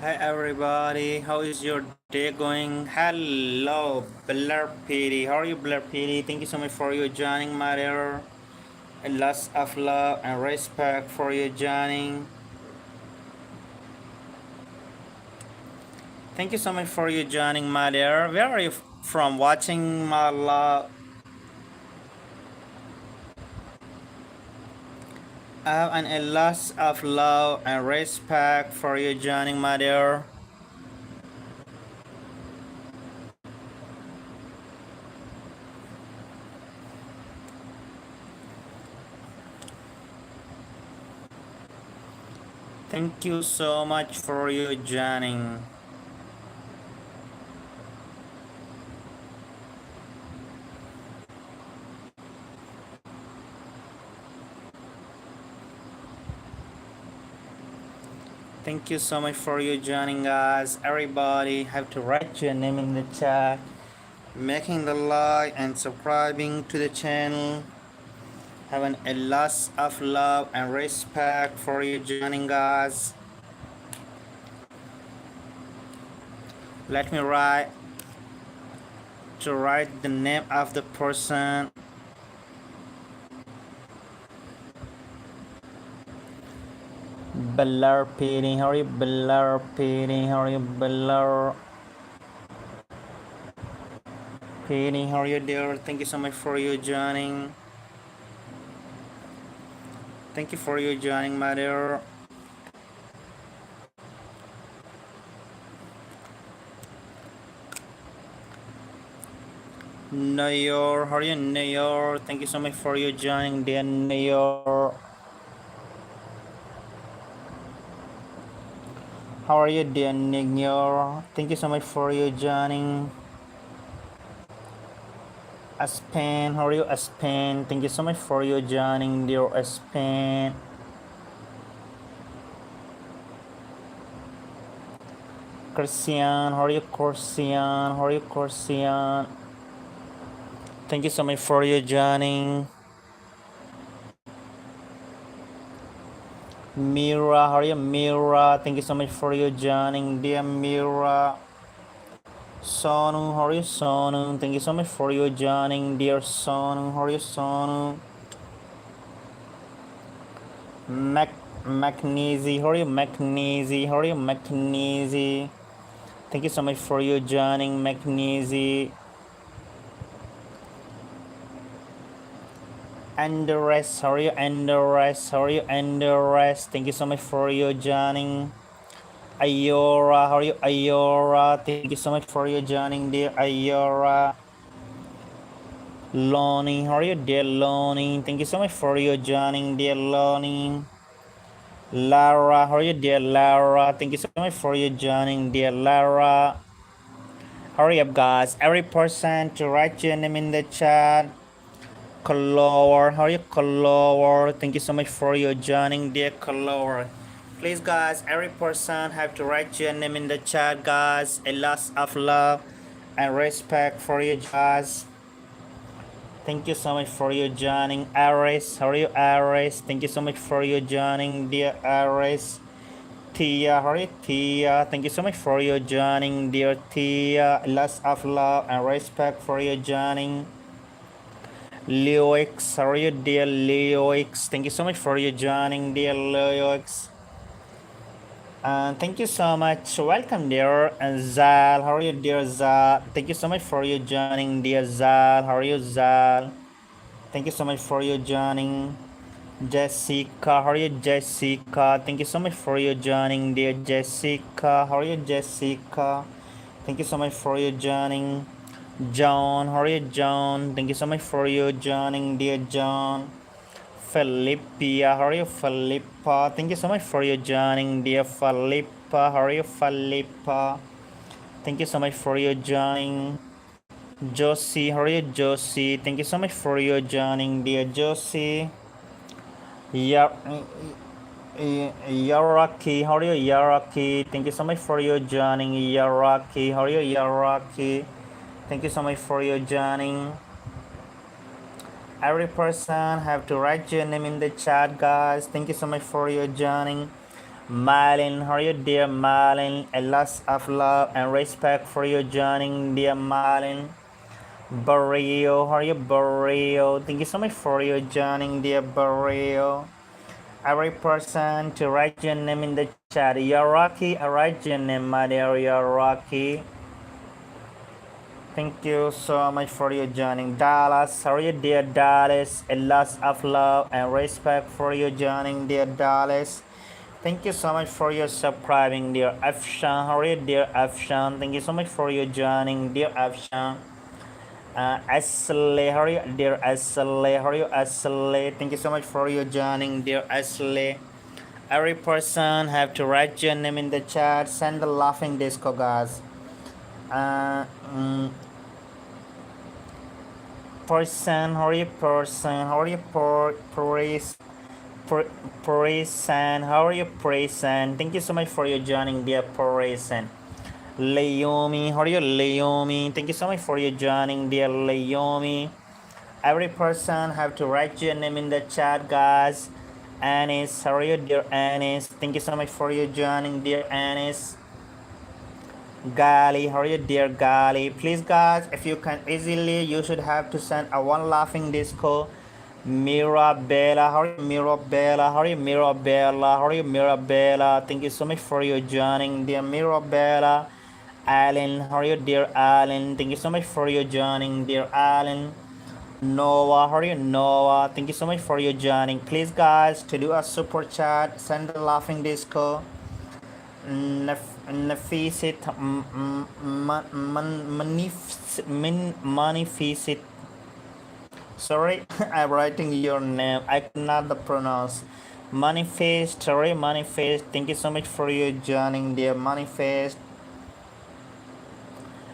Hi everybody, how is your day going? Hello, Blair Pity. How are you, Blair Pity? Thank you so much for your joining, my dear. And lots of love and respect for your joining. Thank you so much for your joining, my dear. Where are you from? Watching my love. And a lot of love and respect for your joining, my dear. Thank you so much for your joining. Thank you so much for you joining us. Everybody have to write your name in the chat, making the like and subscribing to the channel. Having a lot of love and respect for you joining us. Let me write the name of the person. Belar Pini, how are you? Belar Pini, how are you? Belar Pini, how are you, dear? Thank you so much for you joining. Thank you for you joining, my dear. Nayor, how are you, Nayor? Thank you so much for you joining, dear Nayor. How are you, dear Nayor? Thank you so much for you joining. Aspen, how are you, Aspen? Thank you so much for you joining, dear Aspen. Christian, how are you, Christian? How are you, Christian? Thank you so much for you joining. Mira, how are you, Mira? Thank you so much for you joining, dear Mira. Sonu, how are you, Sonu? Thank you so much for you joining, dear Sonu. How are you, Sonu? Magnesi, how are you, Magnesi? How are you, Magnesi? Thank you so much for you joining, Magnesi. Andres, how are you, Andres? How are you, Andres? Thank you so much for you joining. Ayora, how are you, Ayora? Thank you so much for you joining, dear Ayora. Lonnie, how are you, dear Lonnie? Thank you so much for you joining, dear Lonnie. Lara, how are you, dear Lara? Thank you so much for you joining, dear Lara. Hurry up, guys. Every person to write your name in the chat. Color, how are you, Color? Thank you so much for your joining, dear Color. Please, guys, every person have to write your name in the chat, guys. A lot of love and respect for you, guys. Thank you so much for your joining, Aris. How are you, Aris? Thank you so much for your joining, dear Aris. Tia, how are you, Tia? Thank you so much for your joining, dear Tia. Lots of love and respect for your joining. Leox, how are you, dear Leox? Thank you so much for your joining, dear Leox. Thank you so much. Welcome, dear Zal. How are you, dear Zal? Thank you so much for your joining, dear Zal. How are you, Zal? Thank you so much for your joining. Jessica, how are you, Jessica? Thank you so much for your joining, dear Jessica. How are you, Jessica? Thank you so much for your joining. John, how are you, John? Thank you so much for your joining, dear John. Philippa, how are you, Philippa? Thank you so much for your joining, dear Philippa. How are you, Philippa? Thank you so much for your joining. Josie, how are you, Josie? Thank you so much for your joining, dear Josie. Yaraki, how are you, Yaraki? Thank you so much for your joining, Yaraki. How are you, Yaraki? Thank you so much for your joining. Every person have to write your name in the chat, guys. Thank you so much for your joining. Malin, how are you, dear Malin? A lot of love and respect for you joining, dear Malin. Barrio, how are you, Barrio? Thank you so much for your joining, dear Barrio. Every person to write your name in the chat. You're Rocky. I write your name, my dear. You're Rocky. Thank you so much for your joining. Dallas, how are you, dear Dallas? A lot of love and respect for you joining, dear Dallas. Thank you so much for your subscribing, dear Afshan. How are you, dear Afshan? Thank you so much for your joining, dear Afshan. Asle, how are you, dear Asle? How are you, Asle? Thank you so much for your joining, dear Asle. Every person have to write your name in the chat. Send the laughing disco, guys. Uh, mm, person, how are you, person? How are you, Purisan? How are you, Purisan? Thank you so much for your joining, dear Purisan. Leomi, how are you, Leomi? Thank you so much for your joining, dear Leomi. Every person have to write your name in the chat, guys. Anis, how are you, dear Anis? Thank you so much for your joining, dear Anis. Gali, how are you, dear Gali? Please, guys, if you can easily, you should have to send a one laughing disco. Mirabella, how are you, Mirabella? How are you, Mirabella? How are you, Mirabella? Thank you so much for your joining, dear Mirabella. Alan, how are you, dear Alan? Thank you so much for your joining, dear Alan. Noah, how are you, Noah? Thank you so much for your joining. Please, guys, to do a super chat, send the laughing disco. Nafisit, Manifisit. Sorry, I'm writing your name. I cannot pronounce. Manifest, sorry, Manifest. Thank you so much for your joining, dear Manifest.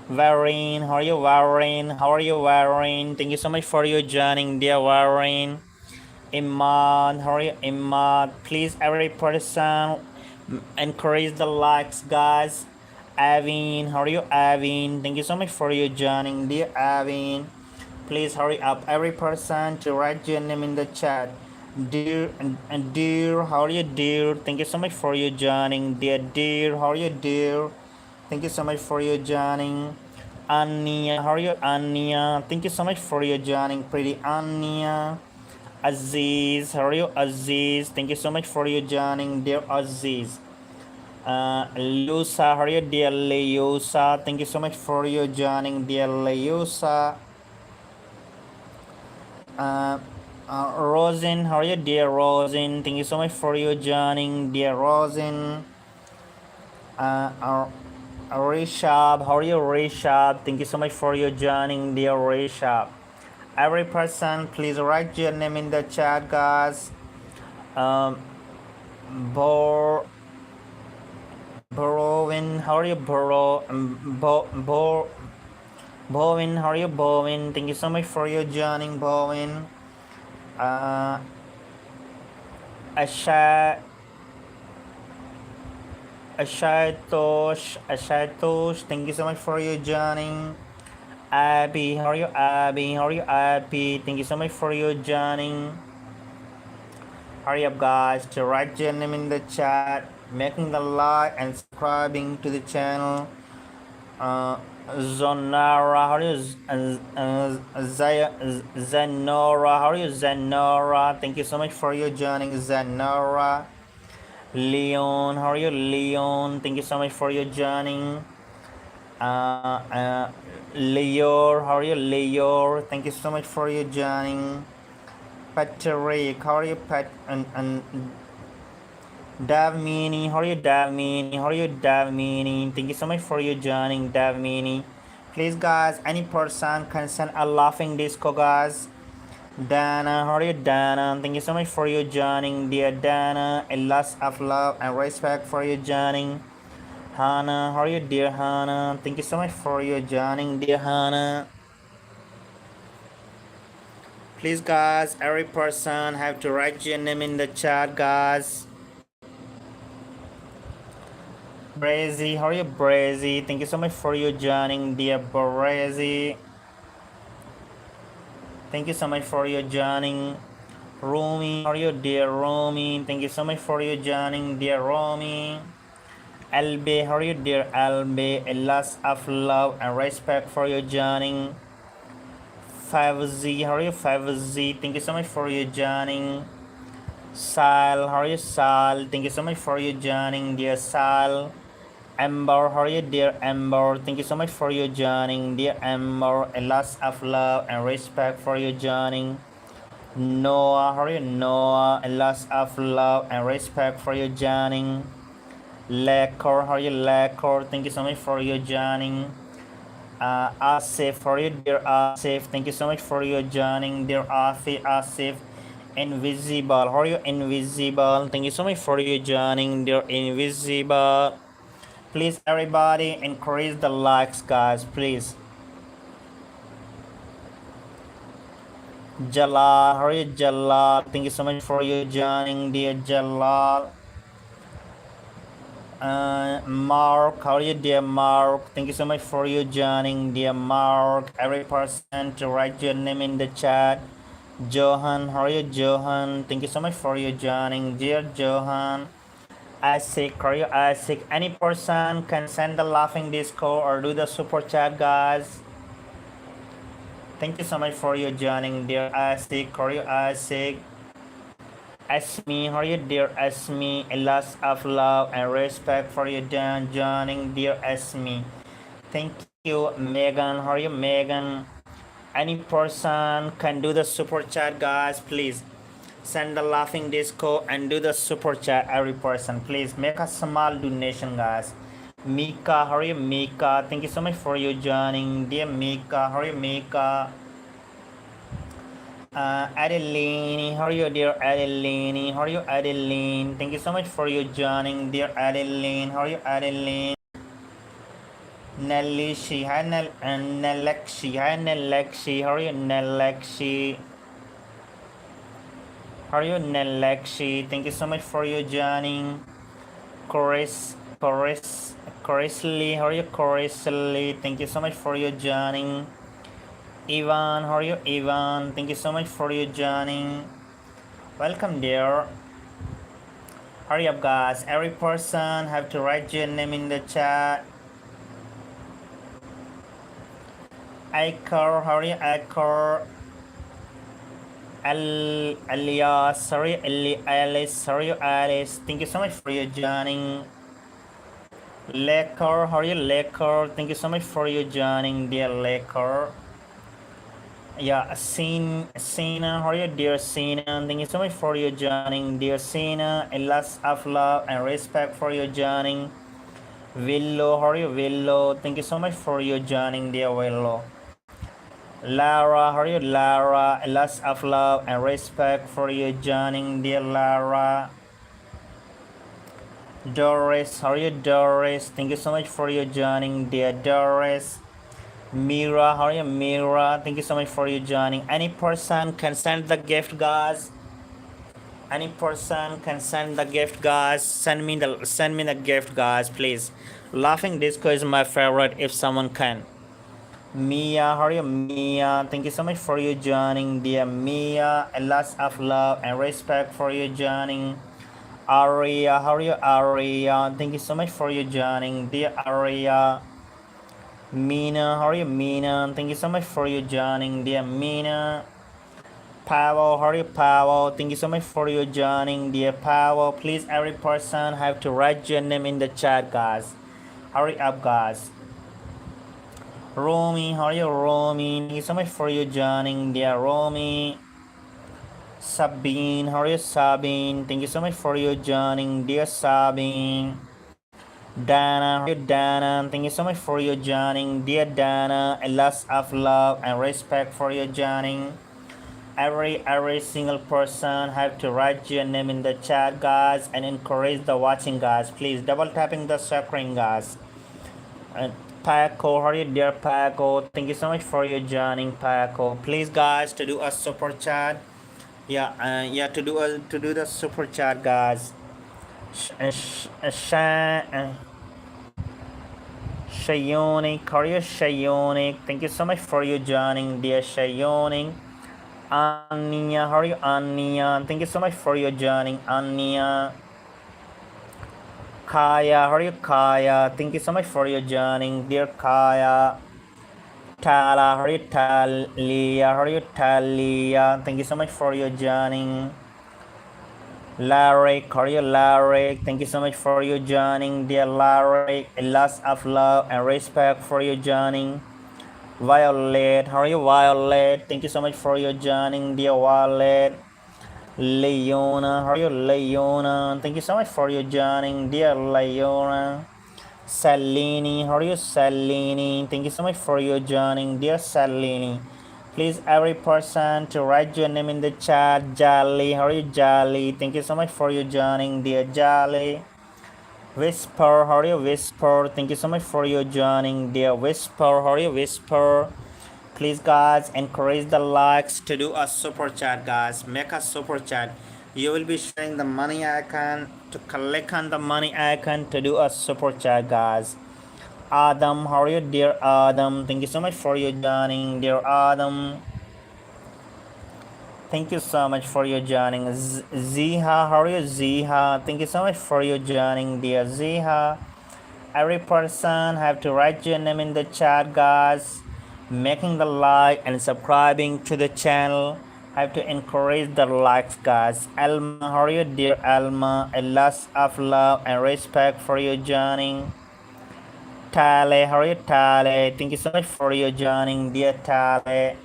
Varine, how are you, Varine? How are you, Varine? Thank you so much for your joining, dear Varine. Imad, how are you, Imad? Please, every person, encourage the likes, guys. Avin, how are you, Avin? Thank you so much for your joining, dear Avin. Please hurry up, every person, to write your name in the chat. Dear and dear, how are you, dear? Thank you so much for your joining, dear dear. How are you, dear? Thank you so much for your joining. Anya, how are you, Anya? Thank you so much for your joining, pretty Anya. Aziz, how are you, Aziz? Thank you so much for your joining, dear Aziz. Lusa, how are you, dear Leusa? Thank you so much for your joining, dear Leusa. Rosin, how are you, dear Rosin? Thank you so much for your joining, dear Rosin. Rishab, how are you, Rishab? Thank you so much for your joining, dear Rishab. Every person, please write your name in the chat, guys. Borowin, how are you, Bowin, how are you, Bowin? Thank you so much for your joining, Bowin. Ashatosh, thank you so much for your joining. Abby, how are you, Abby? How are you, Abby? Thank you so much for your joining. Hurry up, guys, to write your name in the chat, making the like and subscribing to the channel. Zonara, how are you, Zenora? How are you, Zenora? Thank you so much for your joining, Zenora. Leon, how are you, Leon? Thank you so much for your joining. Leor, how are you, Leor? Thank you so much for your joining. Patrick, how are you, Pat? And Davmini, how are you, Davmini? How are you, Davmini? Thank you so much for your joining, Davmini. Please, guys, any person can send a laughing disco, guys. Dana, how are you, Dana? Thank you so much for your joining, dear Dana. A lot of love and respect for your joining. Hannah, how are you, dear Hannah? Thank you so much for your joining, dear Hannah. Please, guys, every person have to write your name in the chat, guys. Brazy, how are you, Brazy? Thank you so much for your joining, dear Brazy. Thank you so much for your joining. Romy, how are you, dear Romy? Thank you so much for you joining, dear Romy. Albe, how are you, dear Albe? A lot of love and respect for you joining. 5Z, how are you, 5Z? Thank you so much for you joining. Sal, how are you, Sal? Thank you so much for you joining, dear Sal. Amber, how are you, dear Amber? Thank you so much for you joining, dear Amber. A lot of love and respect for you joining. Noah, how are you, Noah? A lot of love and respect for you joining. Lacor, how are you, Lacor? Thank you so much for you joining. Asif, how are you, dear Asif? Thank you so much for you joining, dear Asif. Invisible, how are you, Invisible? Thank you so much for you joining, dear Invisible. Please, everybody, increase the likes, guys, please. Jalal, how are you, Jalal? Thank you so much for you joining, dear Jalal. Mark, how are you, dear Mark? Thank you so much for you joining, dear Mark. Every person to write your name in the chat. Johan, how are you, Johan? Thank you so much for you joining, dear Johan. Isaac, how are you, Isaac? Any person can send the laughing disco or do the super chat, guys. Thank you so much for you joining, dear Isaac. How are you, Isaac? Asmi, how are you, dear Asmi? A lot of love and respect for you joining, dear Asmi. Thank you, Megan. How are you, Megan? Any person can do the super chat, guys, please. Send the laughing disco and do the super chat, every person. Please make a small donation, guys. Mika, how are you, Mika? Thank you so much for you joining, dear Mika. How are you, Mika? Adeline, how are you, dear Adeline? How are you, Adeline? Thank you so much for you joining, dear Adeline. How are you, Adeline? Nalishi, hi Nalakshi, hi Nalakshi. How are you, Nalakshi? How are you, Nalakshi? Thank you so much for you joining. Corisly, how are you, Corisly? Thank you so much for you joining. Ivan, how are you, Ivan? Thank you so much for you joining. Welcome, dear. Hurry up, guys. Every person have to write your name in the chat. Aikar, how are you, Aikar? Alias, sorry, Alice, how are you, Alice? Thank you so much for you joining. Laker, how are you, Laker? Thank you so much for you joining, dear Laker. Yeah, Sina, how are you, dear Sina? Thank you so much for you joining, dear Sina. A lot of love and respect for you joining. Willow, how are you, Willow? Thank you so much for you joining, dear Willow. Lara, how are you, Lara? A lot of love and respect for you joining, dear Lara. Doris, how are you, Doris? Thank you so much for you joining, dear Doris. Mira, how are you, Mira? Thank you so much for you joining. Any person can send the gift, guys. Any person can send the gift, guys. Send me the gift, guys, please. Laughing disco is my favorite if someone can. Mia, how are you, Mia? Thank you so much for you joining, dear Mia. A lot of love and respect for you joining. Aria, how are you, Aria? Thank you so much for you joining, dear Aria. Mina, how are you, Mina? Thank you so much for you joining, dear Mina. Powell, how are you, Powell? Thank you so much for you joining, dear Powell. Please, every person have to write your name in the chat, guys. Hurry up, guys. Romy, how are you, Romy? Thank you so much for you joining, dear Romy. Sabine, how are you, Sabine? Thank you so much for you joining, dear Sabine. Dana, how are you, Dana? Thank you so much for you joining, dear Dana. A lot of love and respect for you joining. Every single person have to write your name in the chat, guys, and encourage the watching, guys. Please double tapping the screen, guys. And Paco, how are you, dear Paco? Thank you so much for you joining, Paco. Please, guys, to do a super chat. Yeah, to do the super chat, guys. Shayonic, how are you, Shayonic? Thank you so much for you joining, dear Shayonic. Anya, how are you, Anya? Thank you so much for your joining, Anya. Kaya, how are you, Kaya? Thank you so much for your joining, dear Kaya. Tala, how are you, Talia? How are you, Talia? Thank you so much for your joining. Larry, how are you, Larry? Thank you so much for your joining, dear Larry. Lots of love and respect for your joining. Violet, how are you, Violet? Thank you so much for your joining, dear Violet. Leona, how are you, Leona? Thank you so much for your joining, dear Leona. Salini, how are you, Salini? Thank you so much for your joining, dear Salini. Please, every person to write your name in the chat. Jolly, how are you, Jolly? Thank you so much for your joining, dear Jolly. Whisper, how are you, Whisper? Thank you so much for your joining, dear Whisper. How are you, Whisper? Please, guys, encourage the likes to do a super chat, guys. Make a super chat. You will be showing the money icon to click on the money icon to do a super chat, guys. Adam, how are you, dear Adam? Thank you so much for your joining, dear Adam. Thank you so much for your joining. Ziha, how are you, Ziha? Thank you so much for your joining, dear Ziha. Every person have to write your name in the chat, guys. Making the like and subscribing to the channel. Have to encourage the likes, guys. Alma, how are you, dear Alma? A lot of love and respect for your joining. Tale, how are you, Tale? Thank you so much for your joining, dear Tale.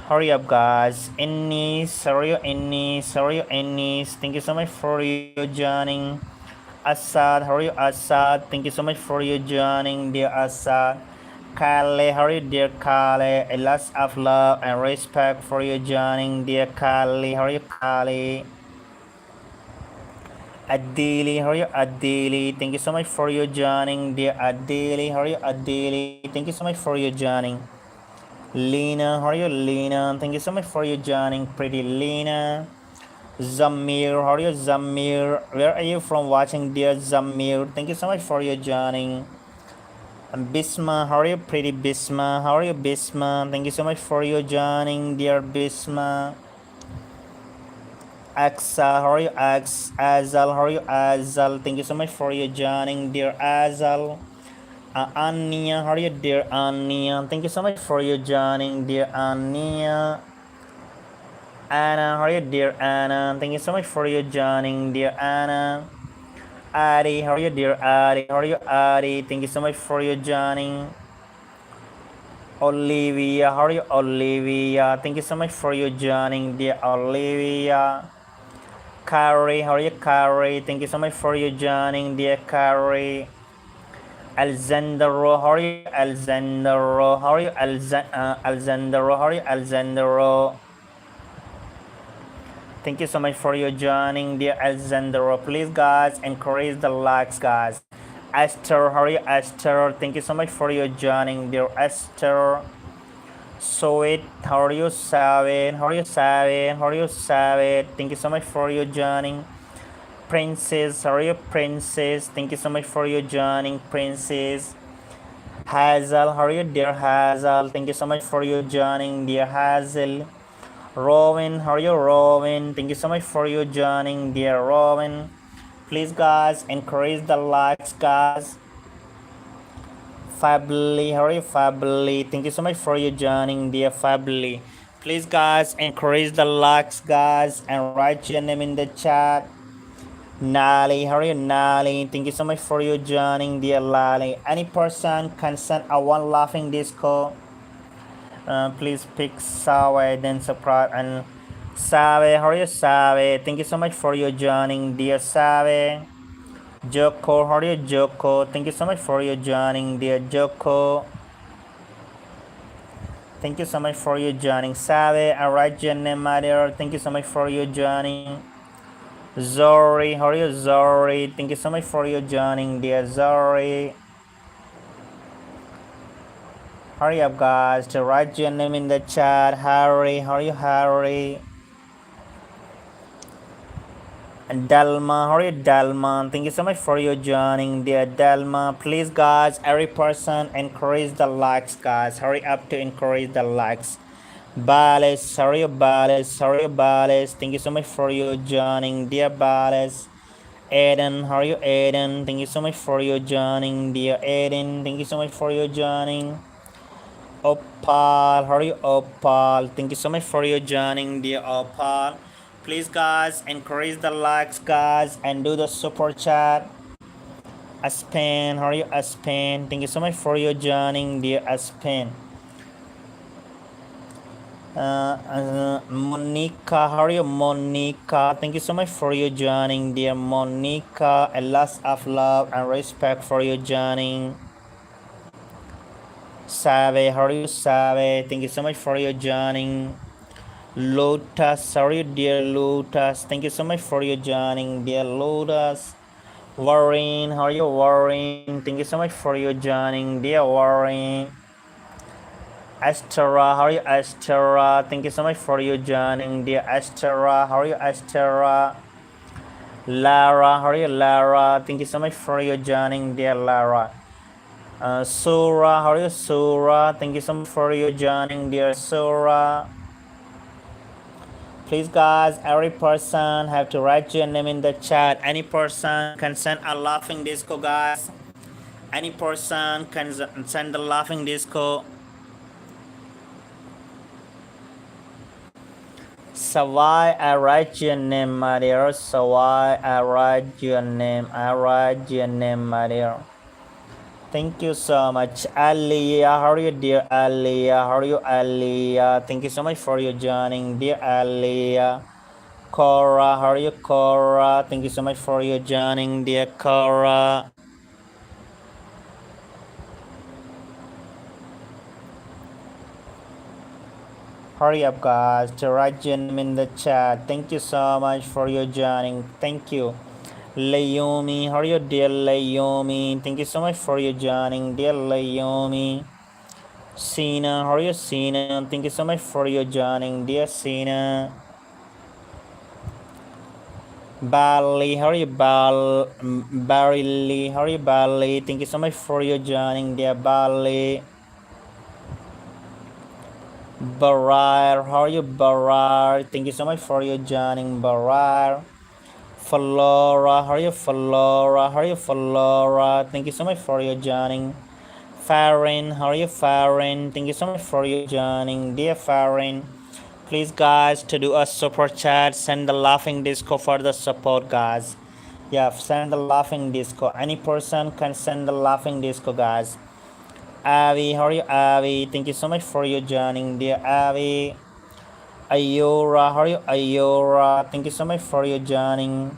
Hurry up, guys. Ennis, how are you, Ennis? How are you, Ennis? Thank you so much for your joining. Assad, how are you, Assad? Thank you so much for your joining, dear Assad. Kale, how are you, dear Kale? A lot of love and respect for your joining, dear Kale. How are you, Kale? Adili, how are you, Adili? Thank you so much for your joining, dear Adili. How are you, Adili? Thank you so much for your joining. Lena, how are you, Lena? Thank you so much for your joining, pretty Lena. Zamir, how are you, Zamir? Where are you from watching, dear Zamir? Thank you so much for your joining. And Bisma, how are you, pretty Bisma? How are you, Bisma? Thank you so much for your joining, dear Bisma. Axa, how are you, Azal? How are you, Azal? Thank you so much for your joining, dear Azal. Anya, how are you, dear Anya? Thank you so much for your joining, dear Anya. Anna, how are you, dear Anna? Thank you so much for your joining, dear Anna. Ari, how are you, dear Ari? How are you, Ari? Thank you so much for your joining. Olivia, how are you, Olivia? Thank you so much for your joining, dear Olivia. Carrie, how are you, Carrie? Thank you so much for your joining, dear Carrie. Alexandro, how are you, Alexandro? How are you, Alexandro? How are you, Alexandro? Thank you so much for your joining, dear Alexandro. Please, guys, encourage the likes, guys. Esther, how are you, Esther? Thank you so much for your joining, dear Esther. Sweet, how are you, Savin? How are you, Savin? How are you, Savin? Thank you so much for your joining. Princess, how are you, Princess? Thank you so much for your joining, Princess. Hazel, how are you, dear Hazel? Thank you so much for your joining, dear Hazel. Robin, how are you, Robin? Thank you so much for your joining, dear Robin. Please, guys, encourage the likes, guys. Fably, how are you, Fably? Thank you so much for your joining, dear Fably. Please, guys, encourage the likes, guys, and write your name in the chat. Nali, how are you, Nali? Thank you so much for your joining, dear Lali. Any person can send a one laughing disco. Please pick Sawe, then subscribe. And Sawe, how are you, Sawe? Thank you so much for your joining, dear Sawe. Joko, how are you, Joko? Thank you so much for your joining, dear Joko. Thank you so much for your joining, Sawe. Alright, your name, my dear. Thank you so much for your joining. Zori, how are you, Zori? Thank you so much for your joining, dear Zori. Hurry up, guys, to write your name in the chat. Harry, how are you, Harry? And Dalma, how are you, Dalma? Thank you so much for your joining, dear Dalma. Please, guys, every person encourage the likes, guys. Hurry up to encourage the likes. Bales, Bales. Thank you so much for you joining, dear Bales. Eden, how are you, Eden? Thank you so much for your joining, dear Eden. Thank you so much for your joining. Opal, how are you, Opal? Thank you so much for your joining, dear Opal. Please, guys, encourage the likes, guys, and do the super chat. Aspen, how are you, Aspen? Thank you so much for your joining, dear Aspen. Monica, how are you, Monica? Thank you so much for your joining, dear Monica. A lot of love and respect for your joining. Save, how are you, Save? Thank you so much for your joining. Lotus, how are you, dear Lotus? Thank you so much for your joining, dear Lotus. Warren, how are you, Warren? Thank you so much for your joining, dear Warren. Astera, how are you, Astera? Thank you so much for your joining, dear Astera. How are you, Astera? Lara, how are you, Lara? Thank you so much for your joining, dear Lara. Sura, how are you, Sura? Thank you so much for your joining, dear Sura. Please, guys, every person have to write your name in the chat. Any person can send a laughing disco, guys. Any person can send the laughing disco. So why I write your name, my dear? So why I write your name? I write your name, my dear. Thank you so much, Aliyah. How are you, dear Aliyah? How are you, Aliyah? Thank you so much for your joining, dear Aliyah. Cora, how are you, Cora? Thank you so much for your joining, dear Cora. Hurry up, guys, to write your name in the chat. Thank you so much for your joining. Thank you. Layomi, how are you, dear Layomi? Thank you so much for your joining, dear Layomi. Sina, how are you, Sina? Thank you so much for your joining, dear Sina. Bali, how are you, Barley? How are you, Bali? Thank you so much for your joining, dear Bali. Barar, how are you, Barar? Thank you so much for your joining, Barar. Flora, how are you, Flora? How are you, Flora? Thank you so much for your joining. Farin, how are you, Farin? Thank you so much for your joining, dear Farin. Please, guys, to do a super chat, send the laughing disco for the support, guys. Yeah, send the laughing disco. Any person can send the laughing disco, guys. Avi, how are you, Avi? Thank you so much for your joining, dear Avi. Ayora, how are you, Ayora? Thank you so much for your joining.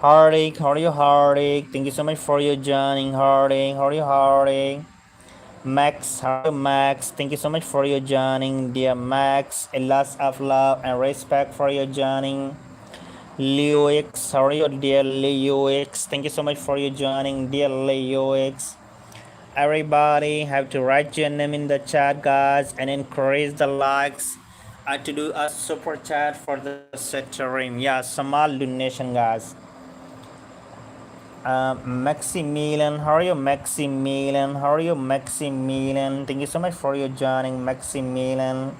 Hardik, how are you, Hardik? Thank you so much for your joining, Hardik. How are you, Hardik? Max, how are you, Max? Thank you so much for your joining, dear Max. A lot of love and respect for your joining. Leo X, how are you, dear Leo X? Thank you so much for your joining, dear Leo X. Everybody have to write your name in the chat, guys, and encourage the likes to do a super chat for the stream. Yeah, small donation, guys. Maximilian, how are you, Maximilian? How are you, Maximilian? Thank you so much for your joining, Maximilian.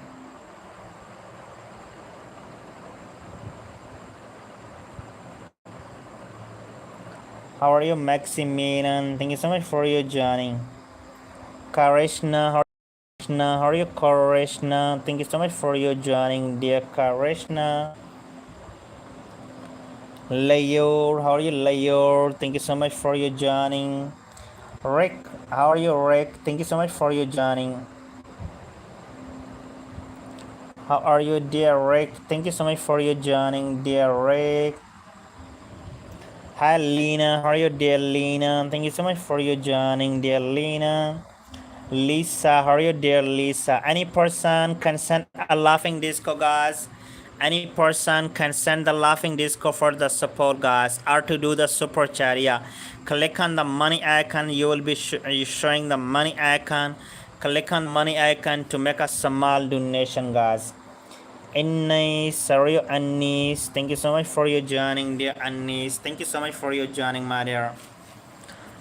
How are you, Maximilian? Thank you so much for your joining. Karishna, how are you, Karishna? Thank you so much for your joining, dear Karishna. Layor, how are you, Layor? Thank you so much for your joining. Rick, how are you, Rick? Thank you so much for your joining. How are you, dear Rick? Thank you so much for your joining, dear Rick. Hi, Lena. How are you, dear Lena? Thank you so much for your joining, dear Lena. Lisa, how are you, dear Lisa? Any person can send a laughing disco, guys. Any person can send the laughing disco for the support, guys, or to do the super chat. Yeah, click on the money icon. You will be showing the money icon. Click on money icon to make a small donation, guys. Anis, sorry, Anis. Thank you so much for your joining, dear Anis. Thank you so much for your joining, my dear.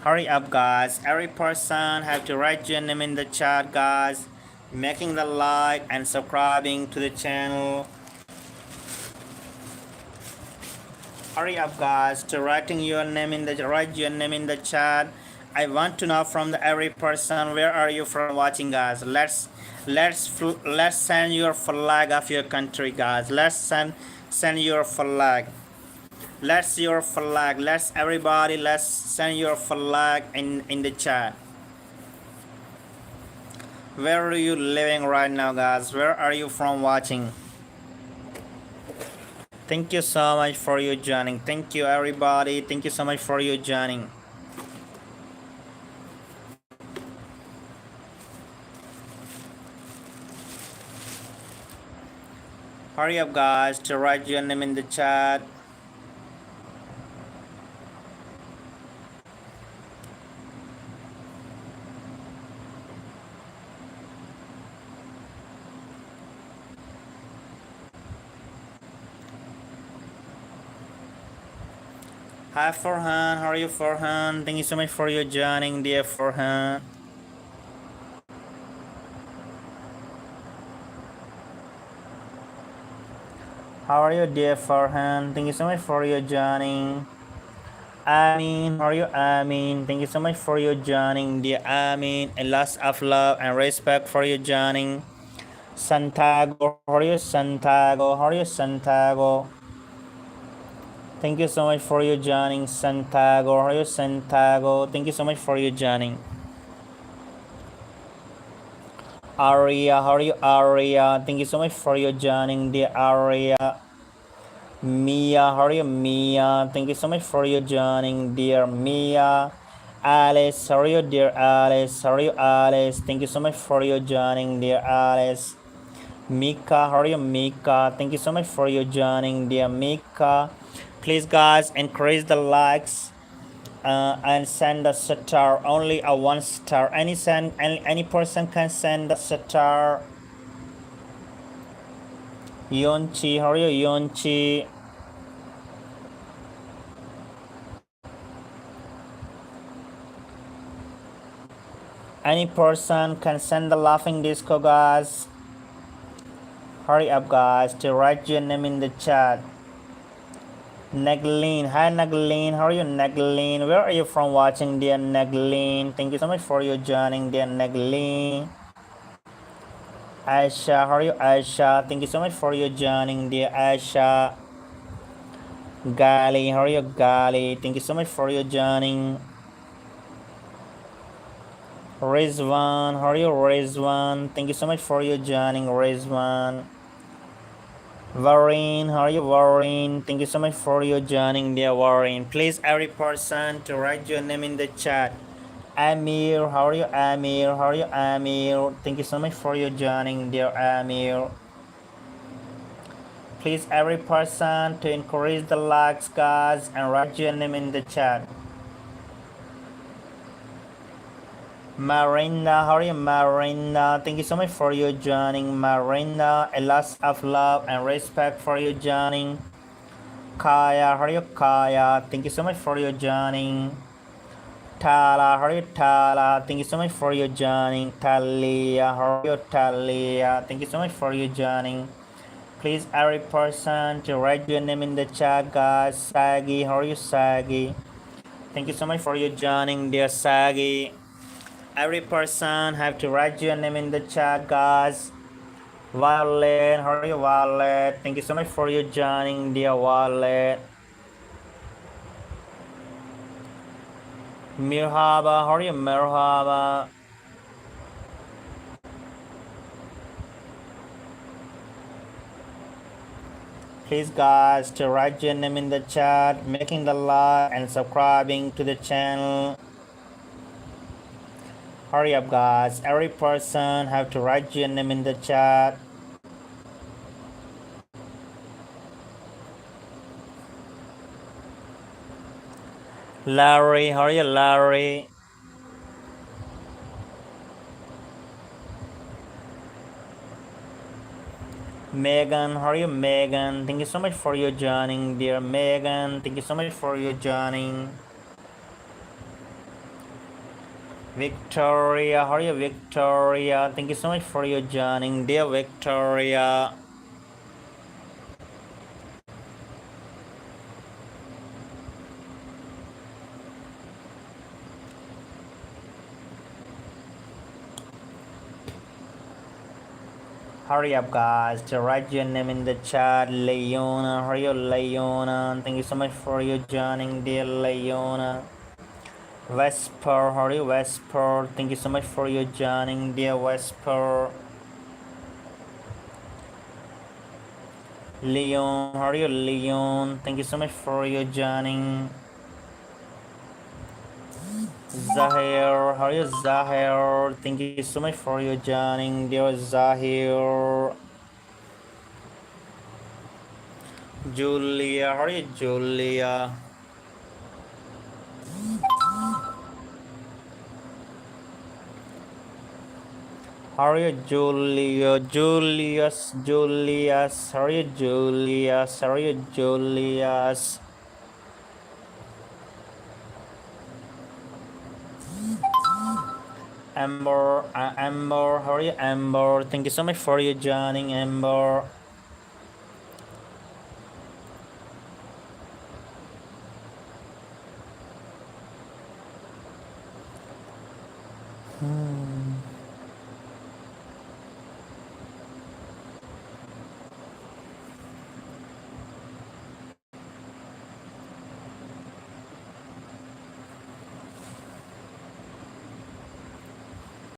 Hurry up, guys. Every person have to write your name in the chat, guys. making the like and subscribing to the channel. Hurry up guys to write your name in the chat. I want to know from every person where are you from watching guys. Let's send your flag of your country guys. Let's send your flag. Let's your flag. Let's send your flag in the chat. Where are you living right now guys? Where are you from watching? Thank you so much for you joining. Thank you everybody. Thank you so much for you joining. Hurry up guys to write your name in the chat. Hi Farhan, how are you Farhan? Thank you so much for your joining dear Farhan. How are you dear Farhan? Thank you so much for your joining. Amin, how are you Amin? Thank you so much for your joining dear Amin. And lots of love and respect for your joining. Santiago, how are you Santiago? How are you Santiago? Thank you so much for your joining Santiago. How are you Santiago? Thank you so much for your joining. Aria, how are you Aria? Thank you so much for your joining dear Aria. Mia, how are you Mia? Thank you so much for your joining dear Mia. Alice, how are you dear Alice? How are you Alice? Thank you so much for your joining dear Alice. Mika, how are you Mika? Thank you so much for your joining dear Mika. Please guys increase the likes and send a star. Only a 1 star. Any person can send a star. Yonchi, how are you Yonchi? Any person can send the laughing disco guys. Hurry up guys to write your name in the chat. Negline, hi Negline, how are you Negline? Where are you from watching dear Negline? Thank you so much for your joining dear Negline. Aisha, how are you Aisha? Thank you so much for your joining dear Aisha. Gali, how are you Gali? Thank you so much for your joining. Rizwan, how are you Rizwan? Thank you so much for your joining Rizwan. Warren, how are you Warren? Thank you so much for your joining dear Warren. Please every person to write your name in the chat. Amir, how are you Amir? How are you Amir? Thank you so much for your joining dear Amir. Please every person to encourage the likes guys and write your name in the chat. Marina, how are you Marina? Thank you so much for your joining Marina. A lot of love and respect for your joining. Kaya, how are you Kaya? Thank you so much for your joining. Tala, how are you Tala? Thank you so much for your joining. Talia, how are you Talia? Thank you so much for your joining. Please every person to write your name in the chat guys. Sagi, how are you Sagi? Thank you so much for your joining dear Sagi. Every person have to write your name in the chat guys. Violet, how are you Violet? Thank you so much for your joining dear Violet. Mirhaba, how are you Mirhaba? Please guys to write your name in the chat, making the like and subscribing to the channel. Hurry up guys, every person have to write your name in the chat. Larry, how are you Larry? Megan, how are you Megan? Thank you so much for your joining dear Megan. Thank you so much for your joining. Victoria, how are you, Victoria? Thank you so much for your joining, dear Victoria. Hurry up, guys, to write your name in the chat. Leona, how are you, Leona? Thank you so much for your joining, dear Leona. Vesper, how are you, Vesper? Thank you so much for your joining, dear Vesper. Leon, how are you, Leon? Thank you so much for your joining. Zahir, how are you, Zahir? Thank you so much for your joining, dear Zahir. Julia, how are you, Julia? How are you, Julia? Julius. How are you, Julius? How are you, Julius? Amber, Amber. How are you, Amber? Thank you so much for your joining, Amber.